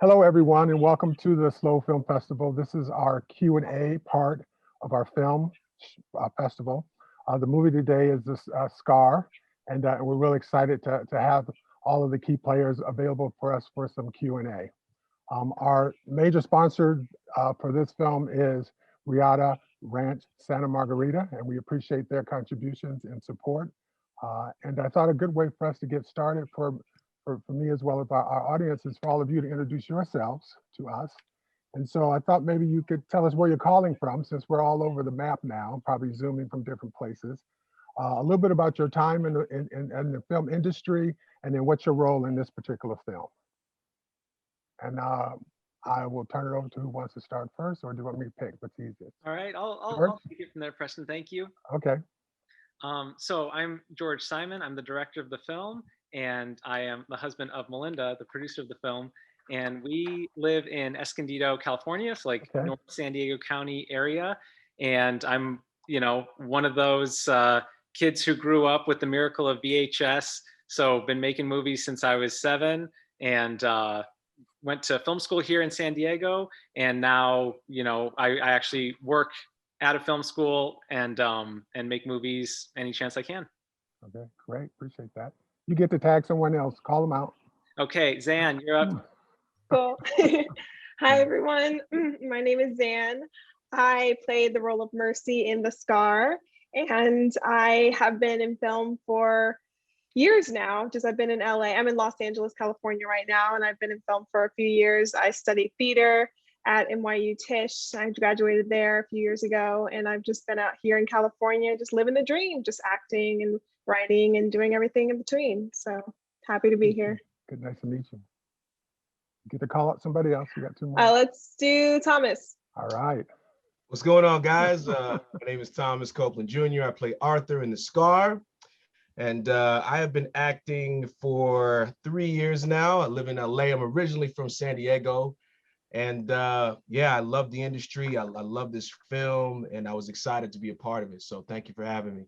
Hello, everyone, and welcome to the SLO Film Festival. This is our Q&A part of our film festival. The movie today is this Scar, and we're really excited to have all of the key players available for us for some Q&A. Our major sponsor for this film is Riata Ranch Santa Margarita, and we appreciate their contributions and support. And I thought a good way for us to get started for me as well as our audience is for all of you to introduce yourselves to us. And so I thought maybe you could tell us where you're calling from, since we're all over the map now, probably zooming from different places. A little bit about your time in the film industry, and then what's your role in this particular film. And I will turn it over to who wants to start first, or do you want me to pick? What's easiest? All right, I'll take it from there, Preston. Thank you. Okay. So I'm George Simon. I'm the director of the film, and I am the husband of Melinda, the producer of the film. And we live in Escondido, California, so like Okay. North San Diego County area. And I'm, one of those kids who grew up with the miracle of VHS. So been making movies since I was 7, and went to film school here in San Diego. And now, I actually work out of film school and make movies any chance I can. Okay, great. Appreciate that. You get to tag someone else. Call them out. Okay, Zan, you're up. Cool. Hi, everyone. My name is Zan. I played the role of Mercy in The Scar, and I have been in film for years now. I've been in LA. I'm in Los Angeles, California right now, and I've been in film for a few years. I studied theater at NYU Tisch. I graduated there a few years ago, and I've just been out here in California, just living the dream, just acting and writing and doing everything in between. So happy to be here. Good, nice to meet you. Get to call out somebody else. We got 2 more. Let's do Thomas. All right. What's going on, guys? My name is Thomas Copeland Jr. I play Arthur in The Scar. And I have been acting for 3 years now. I live in LA. I'm originally from San Diego. And yeah, I love the industry. I love this film, and I was excited to be a part of it. So thank you for having me.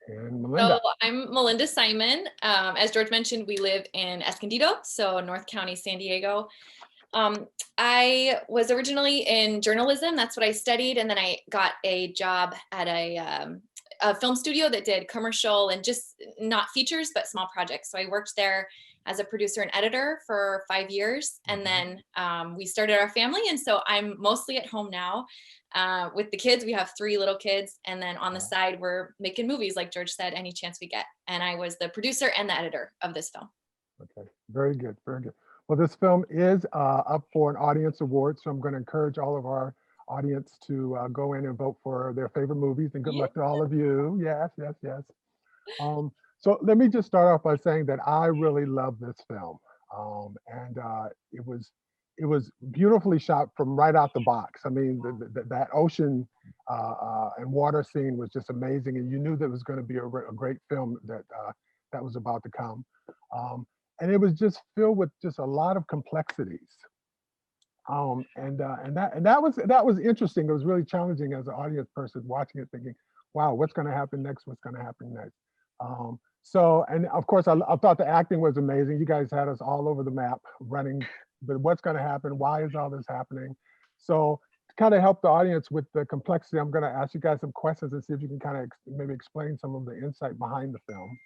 And Melinda. So I'm Melinda Simon. As George mentioned, we live in Escondido, so North County, San Diego. I was originally in journalism. That's what I studied. And then I got a job at a film studio that did commercial and just not features, but small projects. So I worked there as a producer and editor for 5 years. And then we started our family. And so I'm mostly at home now with the kids. We have 3 little kids. And then on the side, we're making movies, like George said, any chance we get. And I was the producer and the editor of this film. Okay, very good, very good. Well, this film is up for an audience award. So I'm going to encourage all of our audience to go in and vote for their favorite movies, and good luck to all of you. Yes, yes, yes. So let me just start off by saying that I really love this film. And it was beautifully shot from right out the box. I mean, that ocean and water scene was just amazing. And you knew that it was going to be a great film that was about to come. And it was just filled with just a lot of complexities. And that was interesting. It was really challenging as an audience person watching it, thinking, wow, what's going to happen next? What's going to happen next? So, and of course, I thought the acting was amazing. You guys had us all over the map running, but what's going to happen? Why is all this happening? So to kind of help the audience with the complexity, I'm going to ask you guys some questions and see if you can kind of maybe explain some of the insight behind the film.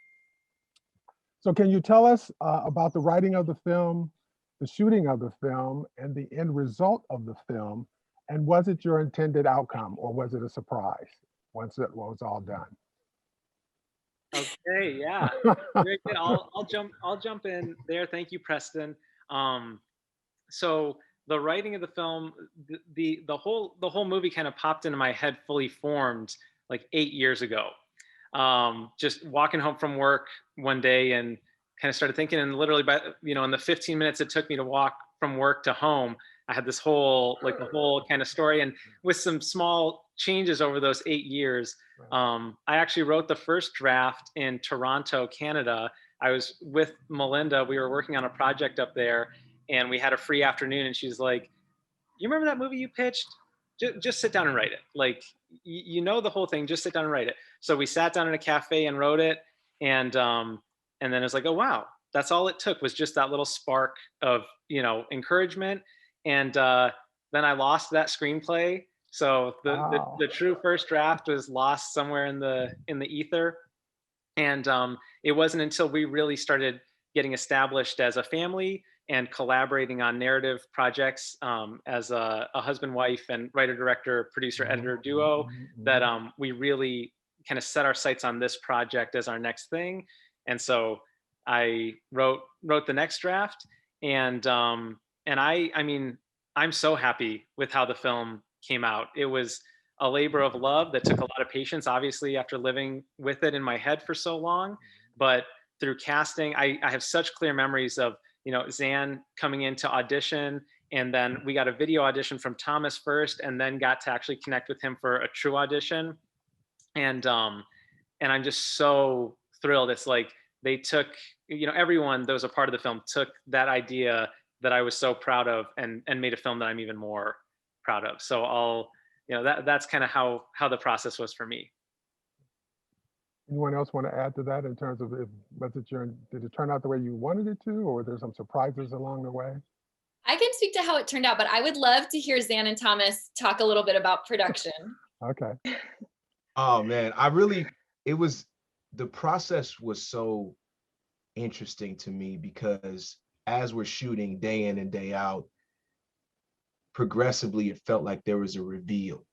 So can you tell us about the writing of the film, the shooting of the film, and the end result of the film? And was it your intended outcome, or was it a surprise once it was all done? Okay, yeah. Very good. I'll jump in there. Thank you, Preston. So the writing of the film, the whole movie kind of popped into my head fully formed like 8 years ago. Just walking home from work one day and kind of started thinking, and literally by in the 15 minutes it took me to walk from work to home, I had this whole kind of story, and with some small changes over those 8 years. I actually wrote the first draft in Toronto, Canada. I was with Melinda. We were working on a project up there, and we had a free afternoon, and she's like, you remember that movie you pitched? Just sit down and write it. Like, you know the whole thing, just sit down and write it. So we sat down in a cafe and wrote it. And then it's like, oh, wow, that's all it took, was just that little spark of, encouragement. And then I lost that screenplay. So the true first draft was lost somewhere in the ether. And it wasn't until we really started getting established as a family and collaborating on narrative projects as a husband, wife, and writer, director, producer, editor duo that we really kind of set our sights on this project as our next thing. And so I wrote the next draft, and I mean, I'm so happy with how the film came out. It was a labor of love that took a lot of patience, obviously, after living with it in my head for so long. But through casting, I have such clear memories of, Zan coming in to audition, and then we got a video audition from Thomas first, and then got to actually connect with him for a true audition. And I'm just so thrilled. It's like they took, everyone that was a part of the film took that idea that I was so proud of and made a film that I'm even more proud of. So that's kind of how the process was for me. Anyone else want to add to that in terms of did it turn out the way you wanted it to, or were there some surprises along the way? I can speak to how it turned out, but I would love to hear Zan and Thomas talk a little bit about production. Okay. Oh man, the process was so interesting to me, because as we're shooting day in and day out, progressively it felt like there was a reveal.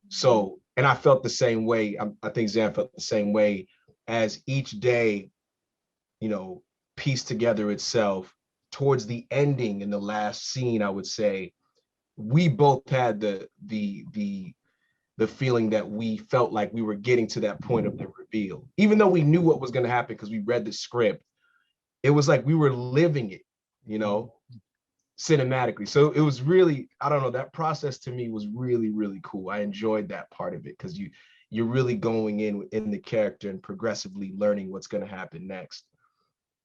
So, and I felt the same way. I think Zan felt the same way as each day, pieced together itself. Towards the ending, in the last scene, I would say, we both had the feeling that we felt like we were getting to that point of the reveal. Even though we knew what was going to happen because we read the script, it was like we were living it, cinematically. So it was really, I don't know, that process to me was really, really cool. I enjoyed that part of it, because you're really going in the character and progressively learning what's going to happen next.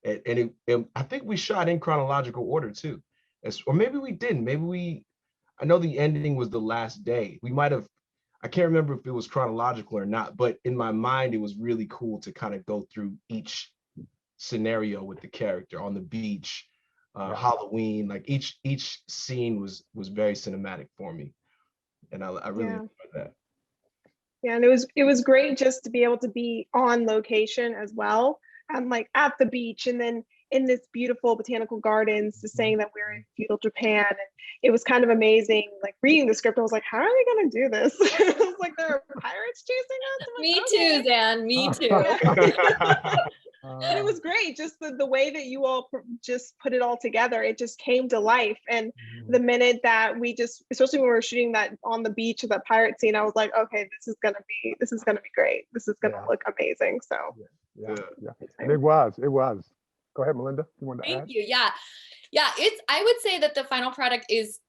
And I think we shot in chronological order too, or maybe we didn't. I know the ending was the last day. We might have, I can't remember if it was chronological or not, but in my mind, it was really cool to kind of go through each scenario with the character on the beach, Halloween, like each scene was very cinematic for me, and I really enjoyed that. Yeah, and it was great just to be able to be on location as well, and like at the beach, and then in this beautiful botanical gardens, just saying that we're in feudal Japan. And it was kind of amazing, like reading the script, I was like, how are they gonna do this? It was like, there are pirates chasing us. Me too, Zan, me too. And it was great, just the way that you all just put it all together. It just came to life. And the minute that especially when we were shooting that on the beach of that pirate scene, I was like, okay, this is gonna be great. This is gonna look amazing. So yeah. And it was. Go ahead, Melinda. You want to add? Thank you. Yeah. I would say that the final product is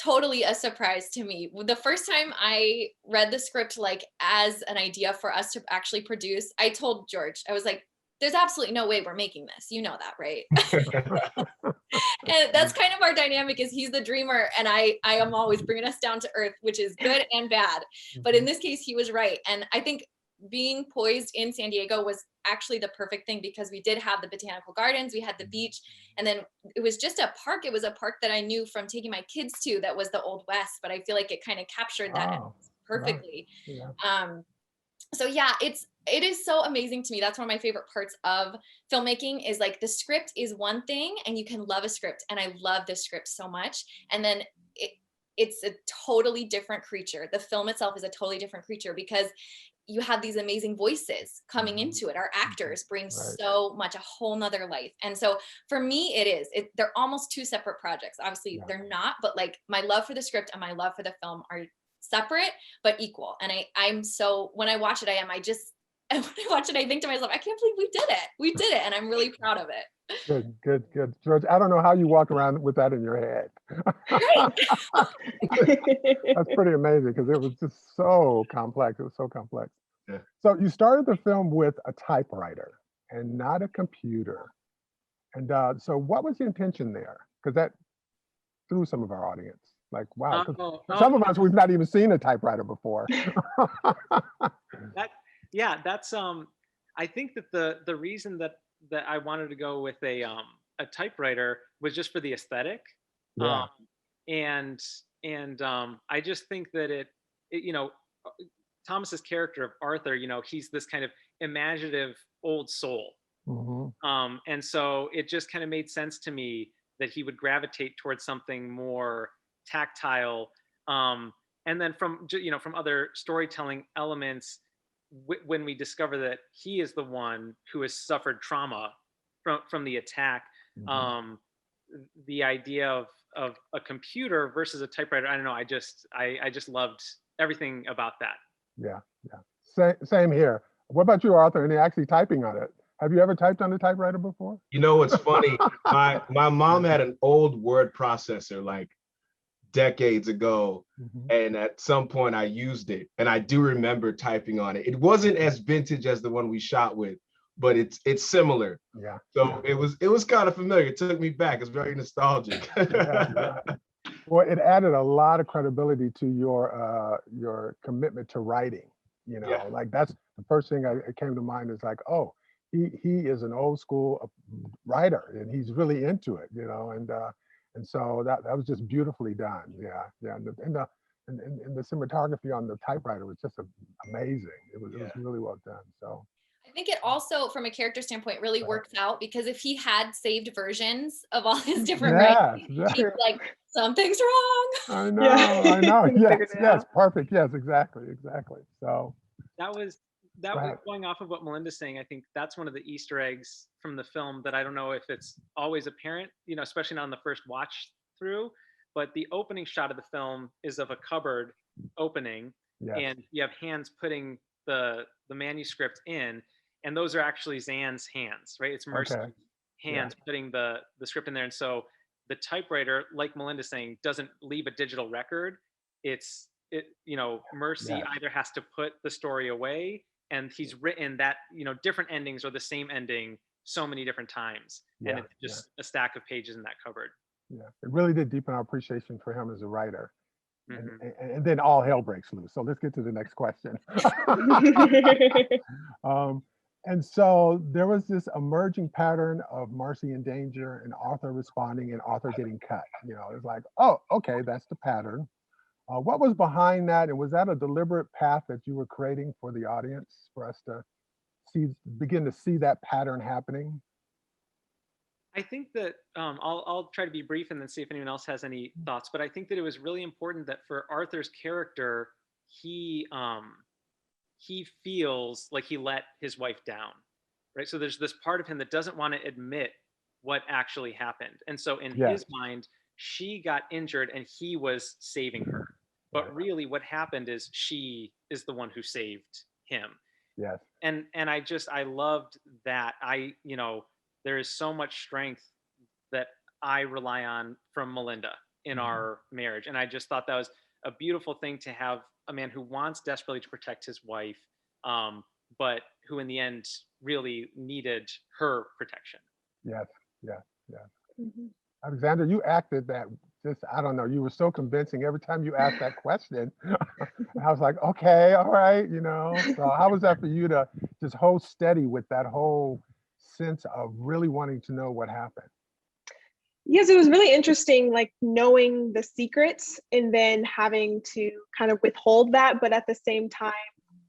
totally a surprise to me. The first time I read the script, like as an idea for us to actually produce, I told George, I was like, there's absolutely no way we're making this. You know that, right? And that's kind of our dynamic, is he's the dreamer and I am always bringing us down to earth, which is good and bad. But in this case, he was right. And I think being poised in San Diego was actually the perfect thing, because we did have the botanical gardens, we had the beach, and then it was just a park. It was a park that I knew from taking my kids to, that was the Old West, but I feel like it kind of captured that perfectly. Right. Yeah. So yeah, it is so amazing to me. That's one of my favorite parts of filmmaking, is like the script is one thing and you can love a script, and I love this script so much, and then it's a totally different creature. The film itself is a totally different creature, because you have these amazing voices coming into it. Our actors bring so much, a whole nother life. And so for me, they're almost two separate projects. Obviously they're not, but like my love for the script and my love for the film are separate, but equal. And I'm so, when I watch it, when I watch it, I think to myself, I can't believe we did it. And I'm really proud of it. Good. George, I don't know how you walk around with that in your head. That's pretty amazing, because it was just so complex. It was so complex. Yeah. So you started the film with a typewriter and not a computer. And so what was the intention there? Because that threw some of our audience. Like, wow, some of us, we've not even seen a typewriter before. That's I think that the reason that that I wanted to go with a typewriter was just for the aesthetic. Yeah. And I just think that you know, Thomas's character of Arthur, you know, he's this kind of imaginative old soul. And so it just kind of made sense to me that he would gravitate towards something more tactile. And then from, you know, from other storytelling elements, when we discover that he is the one who has suffered trauma from the attack, the idea of a computer versus a typewriter, I don't know, I just loved everything about that. Yeah, yeah. Same here. What about you, Arthur? Any actually typing on it? Have you ever typed on the typewriter before? You know what's funny? My mom had an old word processor like decades ago, and at some point I used it, and I do remember typing on it. It wasn't as vintage as the one we shot with, but it's similar. Yeah. So it was kind of familiar. It took me back. It's very nostalgic. Yeah. Well, it added a lot of credibility to your commitment to writing. You know, like that's the first thing that came to mind is like, oh, he is an old school writer and he's really into it. You know, and so that was just beautifully done. Yeah. And the cinematography on the typewriter was just amazing. It was really well done. So. I think it also, from a character standpoint, really works out because if he had saved versions of all his different writings, he's like, something's wrong. I know. Yes, perfect. Yes, exactly. So that was going off of what Melinda's saying. I think that's one of the Easter eggs from the film that I don't know if it's always apparent, you know, especially not on the first watch through. But the opening shot of the film is of a cupboard opening, and you have hands putting the manuscript in, and those are actually Zan's hands, right? It's Mercy's hands putting the script in there. And so the typewriter, like Melinda's saying, doesn't leave a digital record. You know, Mercy either has to put the story away, and he's written that, you know, different endings or the same ending so many different times. And it's just a stack of pages in that cupboard. Yeah, it really did deepen our appreciation for him as a writer. And then all hell breaks loose. So let's get to the next question. And so there was this emerging pattern of Marcy in danger and Arthur responding and Arthur getting cut. You know, it's like, oh, okay, that's the pattern. What was behind that? And was that a deliberate path that you were creating for the audience, for us to begin to see that pattern happening? I think that I'll try to be brief and then see if anyone else has any thoughts. But I think that it was really important that for Arthur's character, he feels like he let his wife down, right? So there's this part of him that doesn't want to admit what actually happened. And so in his mind, she got injured and he was saving her. But really what happened is she is the one who saved him. Yes. And I loved that. You know, there is so much strength that I rely on from Melinda in our marriage. And I just thought that was a beautiful thing to have a man who wants desperately to protect his wife, but who in the end really needed her protection. Yes. Alexander, you acted that just, I don't know, you were so convincing every time you asked that question. I was like, okay, all right, you know. So how was that for you to just hold steady with that whole sense of really wanting to know what happened? Yes, it was really interesting, like knowing the secrets and then having to kind of withhold that, but at the same time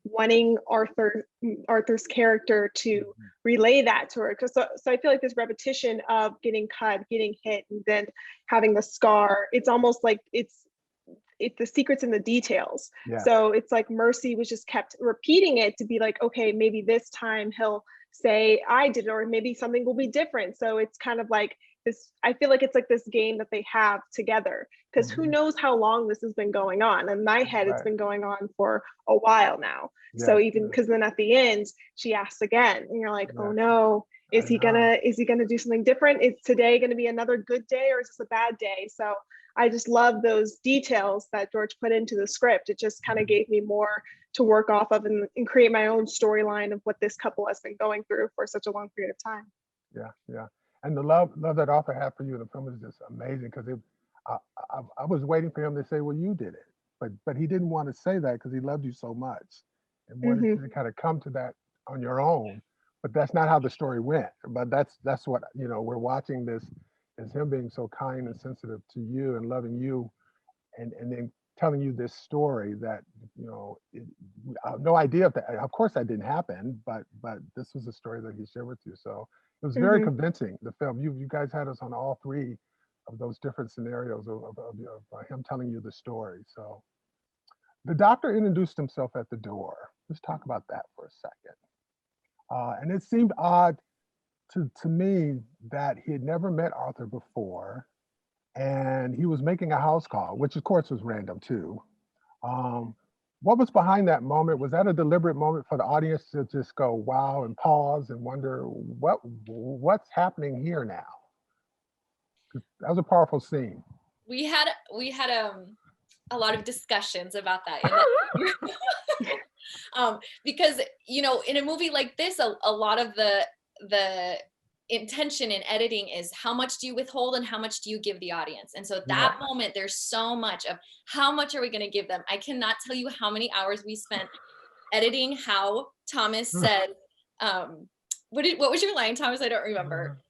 wanting Arthur's character to relay that to her. So I feel like this repetition of getting cut, getting hit, and then having the scar, it's almost like it's the secrets in the details. So it's like Mercy was just kept repeating it to be like, okay, maybe this time he'll say I did it, or maybe something will be different. So it's kind of like this, I feel like it's like this game that they have together, because who knows how long this has been going on. In my head, it's been going on for a while now. So even because then at the end, she asks again, and you're like, oh no, is he gonna do something different? Is today gonna be another good day, or is this a bad day? So I just love those details that George put into the script. It just kind of gave me more to work off of and create my own storyline of what this couple has been going through for such a long period of time. Yeah. And the love that Arthur had for you in the film is just amazing, because I was waiting for him to say, well, you did it. But he didn't want to say that because he loved you so much and wanted you to kind of come to that on your own, but that's not how the story went. But that's what, you know, we're watching this is him being so kind and sensitive to you and loving you, and then telling you this story that, you know, I have no idea if that, of course that didn't happen, but this was a story that he shared with you. So it was very convincing, the film. You guys had us on all three of those different scenarios of him telling you the story. So the doctor introduced himself at the door. Let's talk about that for a second. And it seemed odd to me that he had never met Arthur before, and he was making a house call, which of course was random too. What was behind that moment? Was that a deliberate moment for the audience to just go wow and pause and wonder what's happening here now? That was a powerful scene. We had a lot of discussions about that. Because, you know, in a movie like this, a lot of the intention in editing is how much do you withhold and how much do you give the audience. And so that moment, there's so much of how much are we going to give them. I cannot tell you how many hours we spent editing how Thomas said, what was your line, Thomas? I don't remember.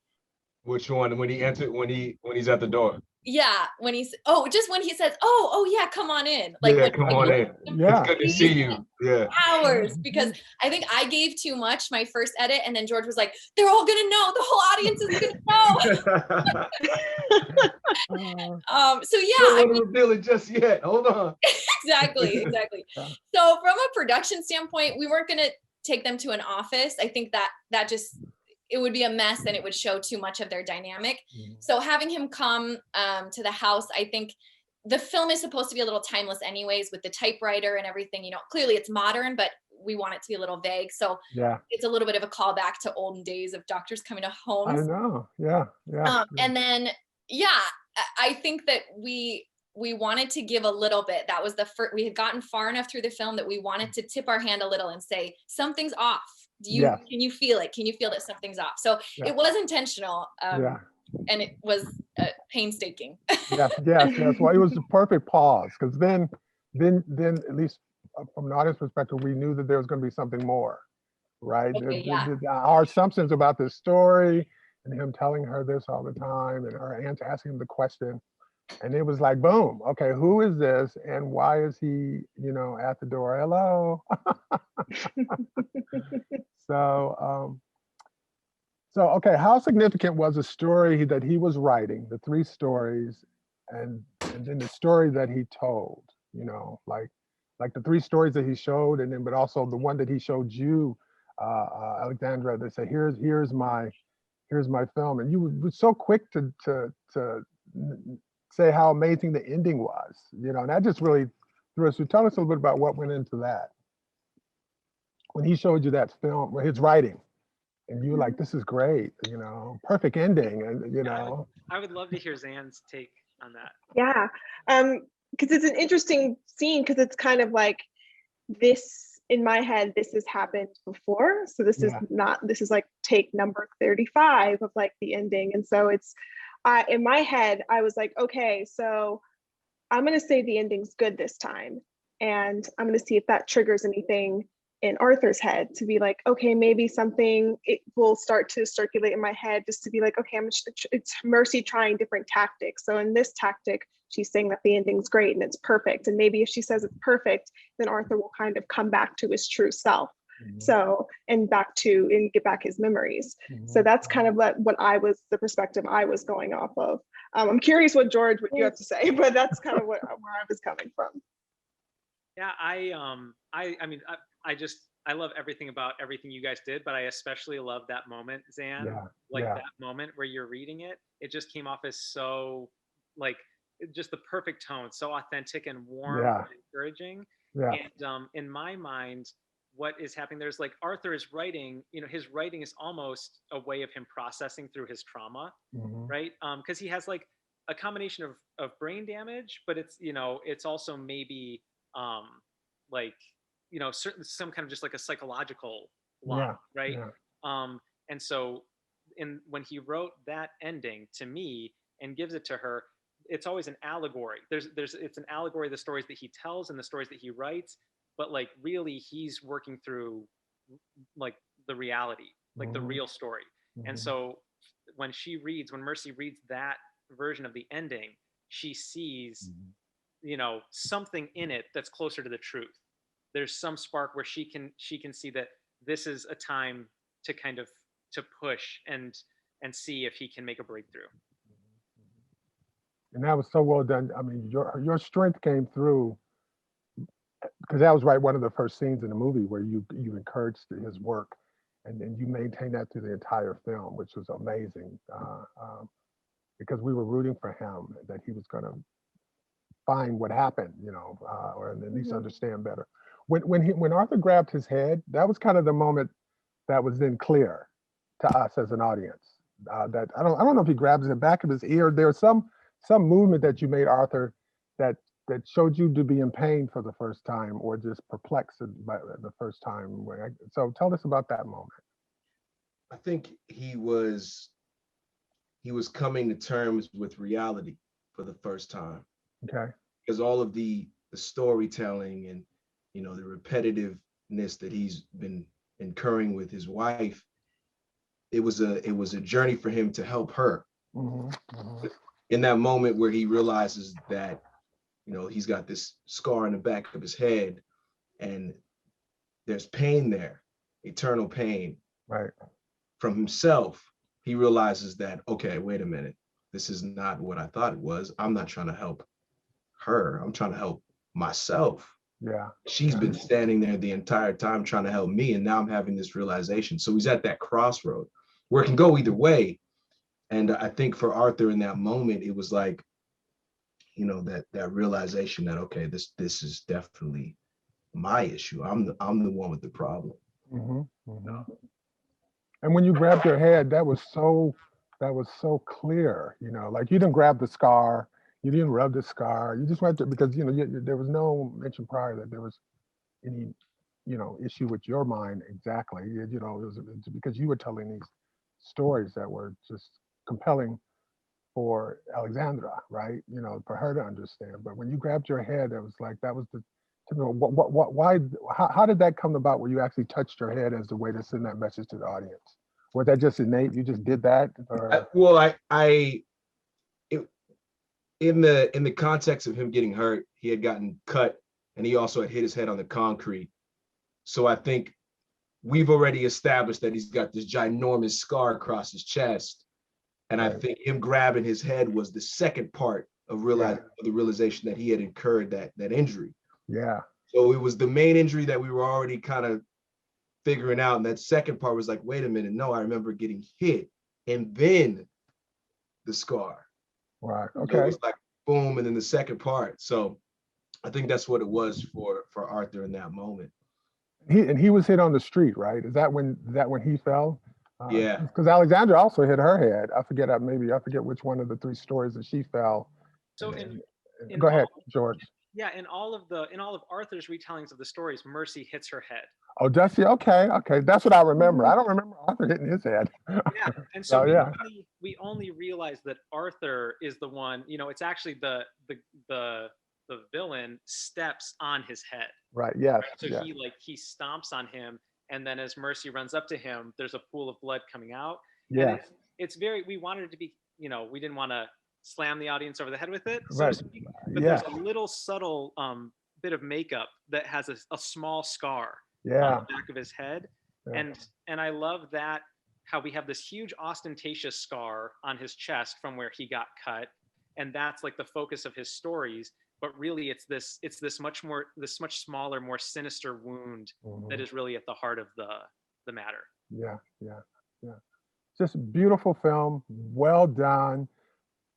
Which one? When he entered, when he's at the door. Yeah, when he's just when he says, oh yeah, come on in. Like, yeah, come on in. Yeah, it's good to see you. Yeah. Hours, because I think I gave too much my first edit, and then George was like, "They're all gonna know. The whole audience is gonna know." So yeah, I don't want to reveal it just yet. Hold on. Exactly. So from a production standpoint, we weren't gonna take them to an office. I think that just, it would be a mess and it would show too much of their dynamic. So having him come to the house, I think the film is supposed to be a little timeless anyways, with the typewriter and everything. You know, clearly it's modern, but we want it to be a little vague. So it's a little bit of a callback to olden days of doctors coming to homes. I know. Yeah. And then, I think that we wanted to give a little bit. That was the first, we had gotten far enough through the film that we wanted to tip our hand a little and say, something's off. Can you feel it? Can you feel that something's off? So it was intentional, and it was painstaking. Yes. Well, it was the perfect pause, because then at least from an audience perspective, we knew that there was going to be something more, right? Our assumptions about this story and him telling her this all the time, and her aunt asking him the question, and it was like, boom, okay, who is this, and why is he, you know, at the door? Hello. So okay, how significant was the story that he was writing, the three stories, and then the story that he told, you know, like the three stories that he showed, and then but also the one that he showed you, Alexandra, that said, here's my film, and you were so quick to say how amazing the ending was, you know, and that just really threw us. So tell us a little bit about what went into that. When he showed you that film, his writing, and you were like, this is great, you know, perfect ending, and you know. I would love to hear Zan's take on that. Yeah, because it's an interesting scene, because it's kind of like this, in my head, this has happened before. So this is not, this is like take number 35 of like the ending. And so it's, in my head, I was like, okay, so I'm going to say the ending's good this time. And I'm going to see if that triggers anything in Arthur's head, to be like, okay, maybe something, it will start to circulate in my head, just to be like, okay, it's Mercy trying different tactics. So in this tactic, she's saying that the ending's great and it's perfect. And maybe if she says it's perfect, then Arthur will kind of come back to his true self. So, and get back his memories. So that's kind of the perspective I was going off of. I'm curious what you have to say, but that's kind of where I was coming from. Yeah, I love everything about everything you guys did, but I especially love that moment, Zan. That moment where you're reading it, it just came off as so, like, just the perfect tone, so authentic and warm and encouraging. And in my mind, what is happening there's like Arthur is writing, you know, his writing is almost a way of him processing through his trauma, right? Because he has like a combination of brain damage, but it's, you know, it's also maybe like, you know, some kind of just like a psychological lock, right? And so when he wrote that ending to me and gives it to her, it's always an allegory. It's an allegory of the stories that he tells and the stories that he writes, but like really he's working through like the reality like the real story. And Mhm. so when Mercy reads that version of the ending, she sees, Mhm. you know, something in it that's closer to the truth. There's some spark where she can see that this is a time to kind of to push and see if he can make a breakthrough. And that was so well done. I mean, your strength came through because that was right one of the first scenes in the movie where you encouraged his work, and you maintained that through the entire film, which was amazing. Because we were rooting for him that he was going to find what happened, you know, or at least understand better. When Arthur grabbed his head, that was kind of the moment that was then clear to us as an audience. That I don't know if he grabs the back of his ear. There's some movement that you made, Arthur, that showed you to be in pain for the first time or just perplexed by the first time. So tell us about that moment. I think he was coming to terms with reality for the first time. Okay. Because all of the storytelling and, you know, the repetitiveness that he's been incurring with his wife, it was a journey for him to help her. In that moment where he realizes that, you know, he's got this scar in the back of his head and there's pain there, eternal pain. Right. From himself, he realizes that, okay, wait a minute, this is not what I thought it was. I'm not trying to help her. I'm trying to help myself. Yeah. She's been standing there the entire time trying to help me, and now I'm having this realization. So he's at that crossroad where it can go either way. And I think for Arthur in that moment, it was like, you know, that realization that, okay, this is definitely my issue. I'm the one with the problem. And when you grabbed your head, that was so clear. You know, like you didn't grab the scar, you didn't rub the scar. You just went to, because you know there was no mention prior that there was any, you know, issue with your mind exactly. You know, it was because you were telling these stories that were just compelling for Alexandra, right? You know, for her to understand. But when you grabbed your head, it was like that was the, you know, why, how did that come about where you actually touched your head as the way to send that message to the audience? Was that just innate? You just did that? Or? In the context of him getting hurt, he had gotten cut and he also had hit his head on the concrete. So I think we've already established that he's got this ginormous scar across his chest. And I think him grabbing his head was the second part of the realization that he had incurred that injury. Yeah. So it was the main injury that we were already kind of figuring out. And that second part was like, wait a minute, no, I remember getting hit and then the scar. Right. Okay. So it was like boom, and then the second part. So I think that's what it was for Arthur in that moment. He was hit on the street, right? Is that when he fell? Yeah. Because Alexandra also hit her head. I forget which one of the three stories that she fell. So go ahead, George. Yeah, in all of Arthur's retellings of the stories, Mercy hits her head. Oh, does she? Okay, that's what I remember. I don't remember Arthur hitting his head. Yeah, and so we only realize that Arthur is the one. You know, it's actually the villain steps on his head. Right. Yes. So he stomps on him, and then as Mercy runs up to him, there's a pool of blood coming out. Yeah. And it's very. We wanted it to be. You know, we didn't want to slam the audience over the head with it, so right. to speak. But there's a little subtle bit of makeup that has a small scar on the back of his head. Yeah. And I love that, how we have this huge ostentatious scar on his chest from where he got cut, and that's like the focus of his stories. But really, it's this much smaller, more sinister wound that is really at the heart of the matter. Yeah. Just beautiful film, well done,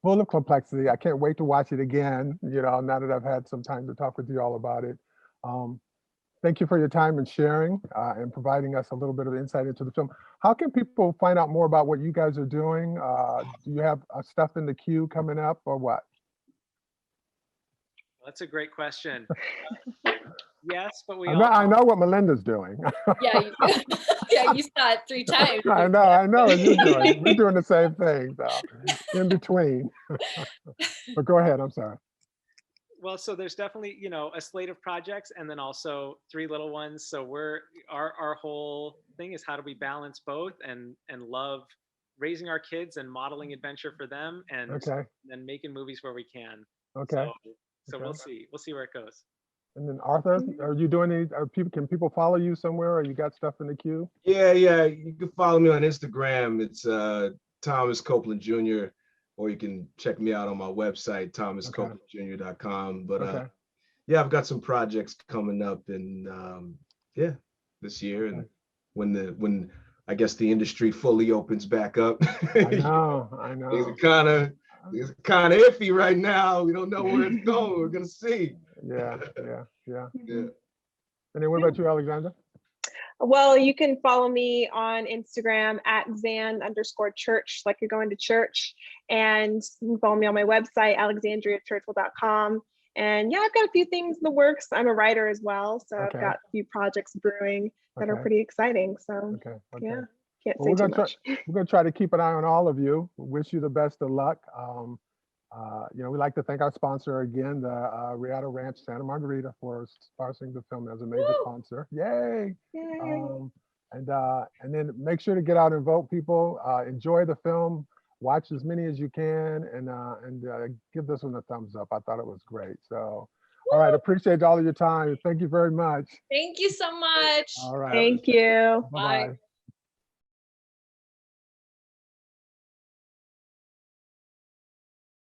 full of complexity. I can't wait to watch it again, you know, now that I've had some time to talk with you all about it. Thank you for your time and sharing and providing us a little bit of insight into the film. How can people find out more about what you guys are doing? Do you have stuff in the queue coming up or what? That's a great question. Yes, but I know what Melinda's doing. Yeah, you saw it 3 times. I know what you're doing. We're doing the same thing, though, in between. But go ahead, I'm sorry. Well, so there's definitely, you know, a slate of projects and then also 3 little ones. So our whole thing is how do we balance both and love raising our kids and modeling adventure for them and Okay. then making movies where we can. Okay. So Okay. we'll see. We'll see where it goes. And then Arthur, are you doing any, can people follow you somewhere, or you got stuff in the queue? Yeah, you can follow me on Instagram. It's Thomas Copeland Jr. Or you can check me out on my website, thomascopelandjr.com. But Okay. yeah, I've got some projects coming up in this year, and when I guess the industry fully opens back up. I know. Things are kind of iffy right now. We don't know where it's going. We're gonna see. Yeah. Yeah. And then what about you, Alexandra? Well, you can follow me on Instagram at Zan_church, like you're going to church. And you can follow me on my website, alexandriachurchwell.com. And yeah, I've got a few things in the works. I'm a writer as well. So Okay. I've got a few projects brewing that are Okay. pretty exciting. So Okay. yeah, can't Well, say too much. we're gonna try to keep an eye on all of you. Wish you the best of luck. You know, we'd like to thank our sponsor again, the Riata Ranch Santa Margarita, for sponsoring the film as a major sponsor. Yay! Yay. And then make sure to get out and vote, people. Enjoy the film. Watch as many as you can, and give this one a thumbs up. I thought it was great. So, all right, appreciate all of your time. Thank you very much. Thank you so much. All right. Thank you. Bye-bye.